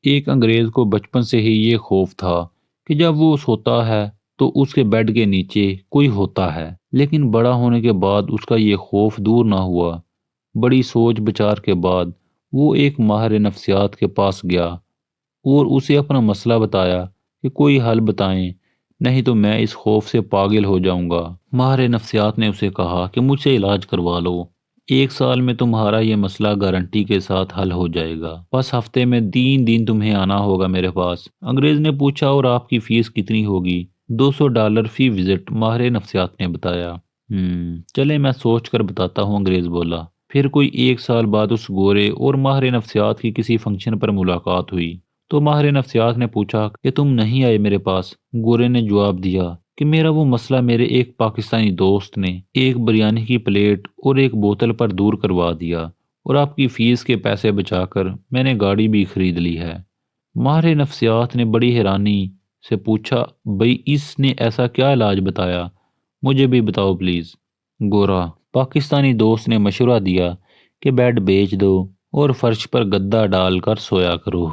ایک انگریز کو بچپن سے ہی یہ خوف تھا کہ جب وہ سوتا ہے تو اس کے بیڈ کے نیچے کوئی ہوتا ہے، لیکن بڑا ہونے کے بعد اس کا یہ خوف دور نہ ہوا۔ بڑی سوچ بچار کے بعد وہ ایک ماہر نفسیات کے پاس گیا اور اسے اپنا مسئلہ بتایا کہ کوئی حل بتائیں، نہیں تو میں اس خوف سے پاگل ہو جاؤں گا۔ ماہر نفسیات نے اسے کہا کہ مجھ سے علاج کروا لو، 1 سال میں تمہارا یہ مسئلہ گارنٹی کے ساتھ حل ہو جائے گا، بس ہفتے میں 3 دن تمہیں آنا ہوگا میرے پاس۔ انگریز نے پوچھا اور آپ کی فیس کتنی ہوگی؟ $200 فی وزٹ، ماہر نفسیات نے بتایا۔ چلے میں سوچ کر بتاتا ہوں، انگریز بولا۔ پھر کوئی 1 سال بعد اس گورے اور ماہر نفسیات کی کسی فنکشن پر ملاقات ہوئی تو ماہر نفسیات نے پوچھا کہ تم نہیں آئے میرے پاس؟ گورے نے جواب دیا کہ میرا وہ مسئلہ میرے ایک پاکستانی دوست نے ایک بریانی کی پلیٹ اور ایک بوتل پر دور کروا دیا، اور آپ کی فیس کے پیسے بچا کر میں نے گاڑی بھی خرید لی ہے۔ ماہر نفسیات نے بڑی حیرانی سے پوچھا، بھئی اس نے ایسا کیا علاج بتایا؟ مجھے بھی بتاؤ پلیز۔ گورا پاکستانی دوست نے مشورہ دیا کہ بیڈ بیچ دو اور فرش پر گدا ڈال کر سویا کرو۔